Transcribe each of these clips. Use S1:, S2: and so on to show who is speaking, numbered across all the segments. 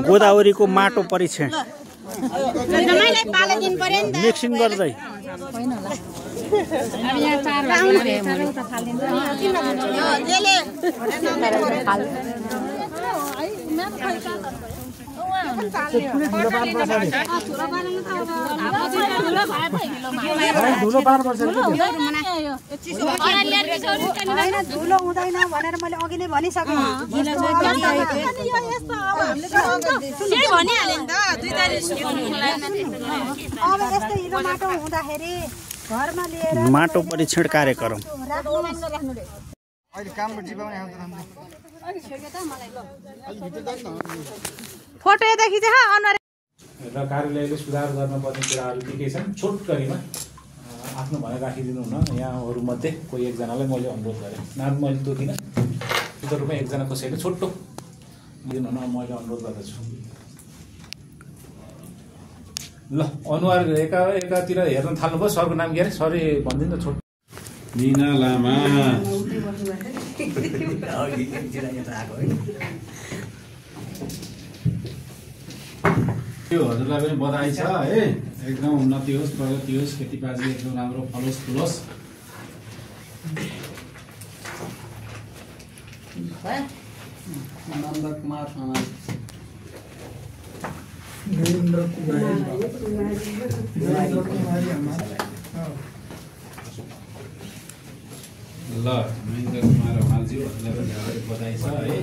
S1: गोदावरीको माटो परीक्षण मिक्सिङ गर्दै
S2: धुलो हुँदैन भनेर मैले अघि नै भनिसकेँ। अब यस्तो हिलो माटो हुँदाखेरि घरमा लिएर
S1: माटो परीक्षण कार्यक्रम
S2: फोटो यता खिचे अनुहार
S3: र कार्यालयले सुधार गर्नुपर्ने कुराहरू के छन् छोटकरीमा आफ्नो भनाइ राखिदिनु हुन यहाँहरूमध्ये कोही एकजनालाई मैले अनुरोध गरेँ। नाम मैले तोकिनँ, त्यो रूपमा एकजना कसैले छोटो दिनु हुन मैले अनुरोध गर्दछु। ल अनुहार एकातिर हेर्न थाल्नुभयो। सरको नाम के अरे? सरी भनिदिनु त। छोटो मिना लामा। हजुरलाई पनि बधाई छ है, एकदम उन्नति होस्, प्रगति होस्, खेतीपाती एकदम राम्रो फलोस् फुलोस्।
S4: नन्द कुमार
S3: ल महेन्द्र कुमार हमालज्यू हजुरलाई पनि धेरै बधाई छ है।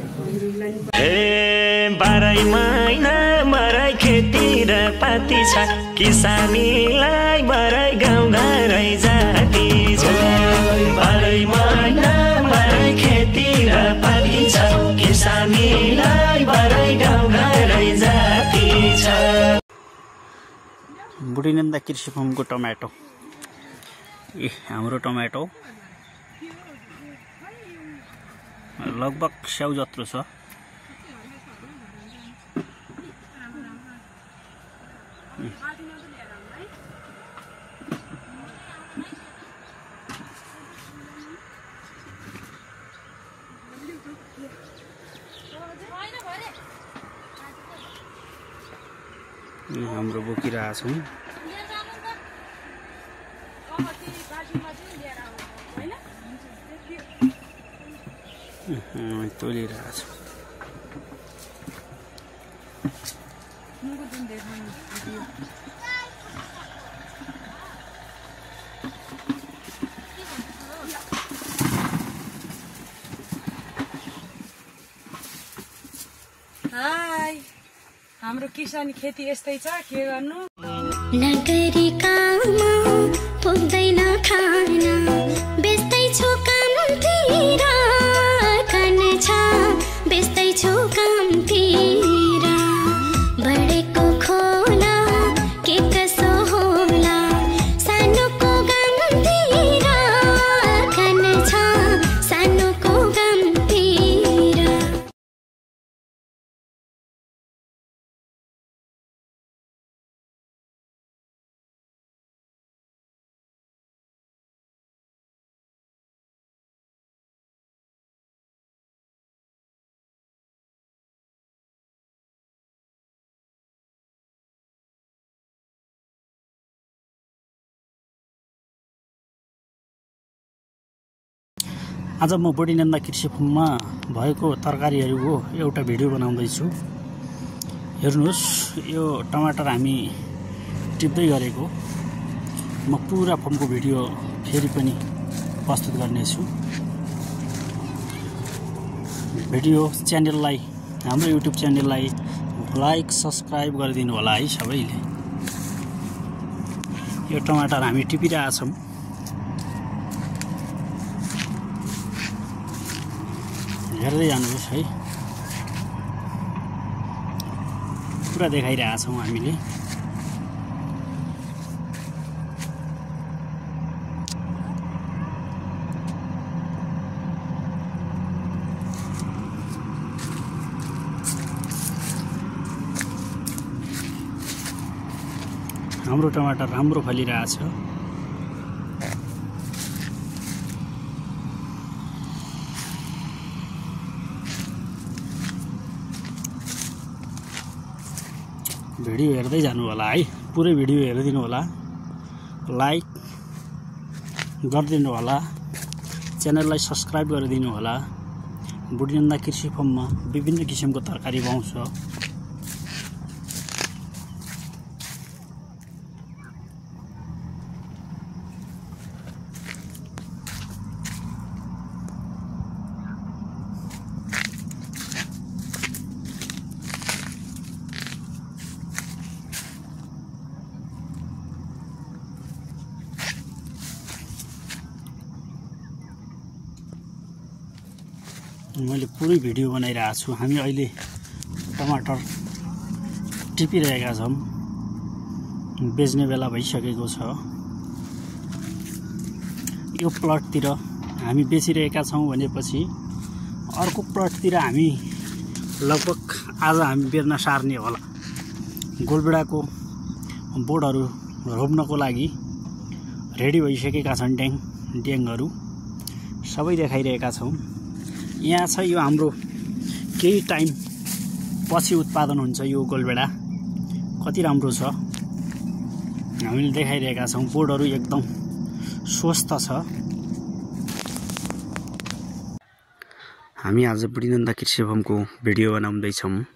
S5: 12 महिना मरै खेती र पाती छ, किसानीलाई मरै गाउँ घरै जाति छ। 12 महिना मरै खेती र पाती छ, किसानीलाई मरै गाउँ घरै जाति छ।
S1: बुढीनन्दा कृषि फार्मको टमाटो, हाम्रो टमाटो लगभग स्याउ जत्रो छ। हाम्रो बोकिरहेछौँ। तोलिरहेछ।
S2: हाय, हाम्रो किसान खेती यस्तै छ, के गर्नु।
S6: नगरी काम पुग्दैन खाना, बेच्दै छु कामतिर कन छ, बेच्दै छु कामतिर। बढेको खोला के कसो होला, सानोको गामतिर कन छ, सानोको गामतिर।
S1: आज म बुढीनन्दा कृषि फार्ममा भएको तरकारीहरूको एउटा भिडियो बनाउँदैछु। हेर्नुहोस्, यो टमाटर हामी टिप्दै गरेको। म पुरा फार्मको भिडियो फेरि पनि प्रस्तुत गर्नेछु। भिडियो च्यानललाई, हाम्रो युट्युब च्यानललाई लाइक सब्सक्राइब गरिदिनु होला है सबैले। यो टमाटर हामी टिपिरहेछौँ। हेर्दै जानुहोस् है, पुरा देखाइरहेछौँ हामीले। हाम्रो टमाटर राम्रो फलिरहेछ। भिडियो हेर्दै जानु होला है, पुरै भिडियो हेरिदिनु होला, लाइक गरिदिनु होला, च्यानललाई सब्सक्राइब गरिदिनु होला। बुढीनन्दा कृषि फर्ममा विभिन्न किसिमको तरकारी पाउँछ। मैले पुरै भिडियो बनाइरहेको छु। हामी अहिले टमाटर टिपिरहेका छौँ, बेच्ने बेला भइसकेको छ। यो प्लटतिर हामी बेचिरहेका छौँ भनेपछि अर्को प्लटतिर हामी लगभग आज हामी बेर्न सार्ने होला। गोलबेडाको बोटहरू रोप्नको लागि रेडी भइसकेका छन्। ड्याङहरू सबै देखाइरहेका छौँ। यहाँ छ यो हाम्रो केही टाइम पछि उत्पादन हुन्छ। यो गोलबेडा कति राम्रो छ हामीले देखाइरहेका छौँ। बोटहरू एकदम स्वस्थ छ। हामी आज बुढीनन्दा कृषि फर्मको भिडियो बनाउँदैछौँ।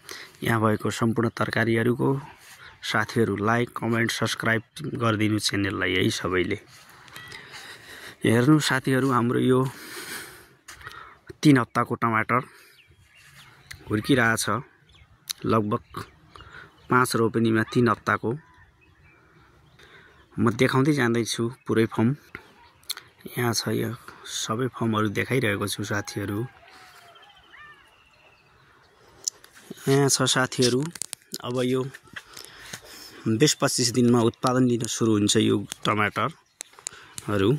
S1: यहाँ भएको सम्पूर्ण तरकारीहरूको साथीहरू लाइक कमेन्ट सब्सक्राइब गरिदिनु च्यानललाई है सबैले। हेर्नु साथीहरू, हाम्रो यो 3 हप्ताको टमाटर हुर्किरहेछ। लगभग 5 रोपनीमा 3 हप्ताको। म देखाउँदै जाँदैछु पुरै फर्म। यहाँ छ यो सबै फर्महरू देखाइरहेको छु साथीहरू। यहाँ छ साथीहरू, अब यो 20-25 दिनमा उत्पादन दिन सुरु हुन्छ। यो टमाटरहरू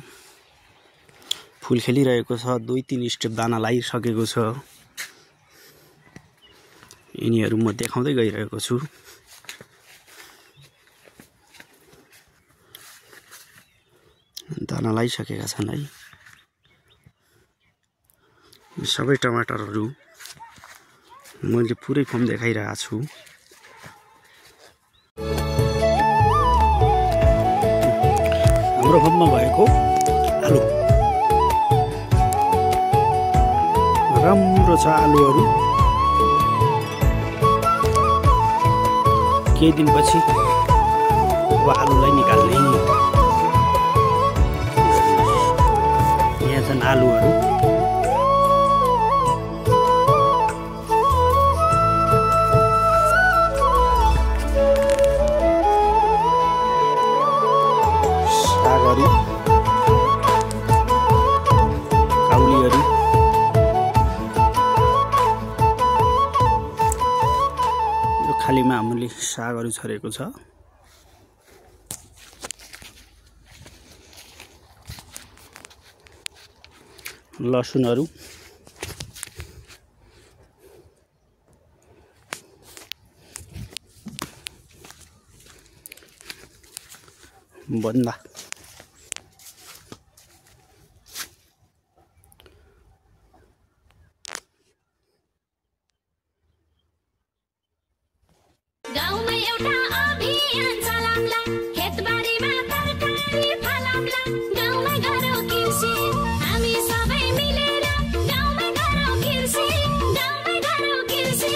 S1: फुल खेलिरहेको छ। 2-3 स्टेप दाना लागिसकेको छ। यिनीहरू म देखाउँदै गइरहेको छु। दाना लागिसकेका छन् है। सबै टमाटरहरू मैले पुरै फर्म देखाइरहेको छु। हाम्रो फर्ममा भएको आलु राम्रो छ। आलुहरू केही दिनपछि अब आलुलाई निकाल्ने। यहाँ छन् आलुहरू। सागहरू, काउलीहरू, खालीमा हामीले सागहरू छरेको छ। लसुनहरू, बन्दा,
S6: गाउँमा एउटा अभियान चलाउँला, खेतबारीमा तरकारी फलाउँला, गाउँमा गरौँ कृषि, हामी सबै मिलेर गाउँमा गरौँ कृषि, गाउँमा गरौँ कृषि,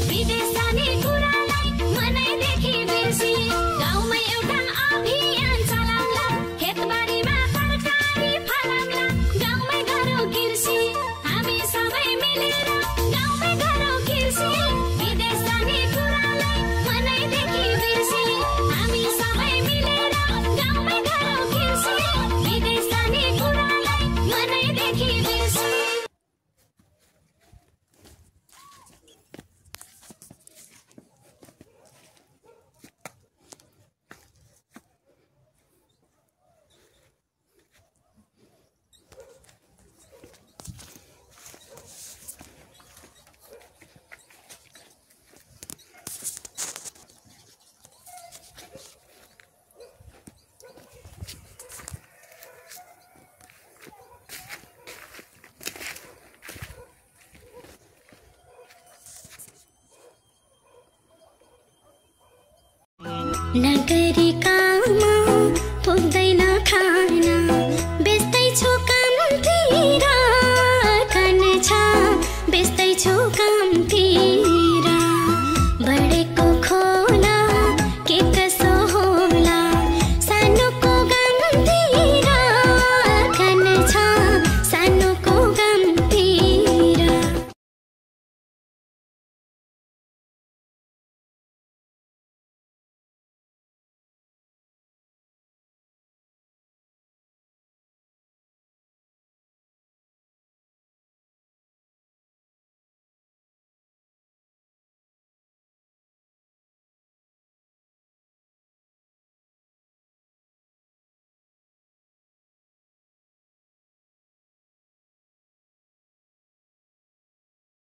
S6: विदेश जाने कुरालाई मनैदेखि बिर्सी, गाउँमा एउटा अभियान चलाउँला, नगरी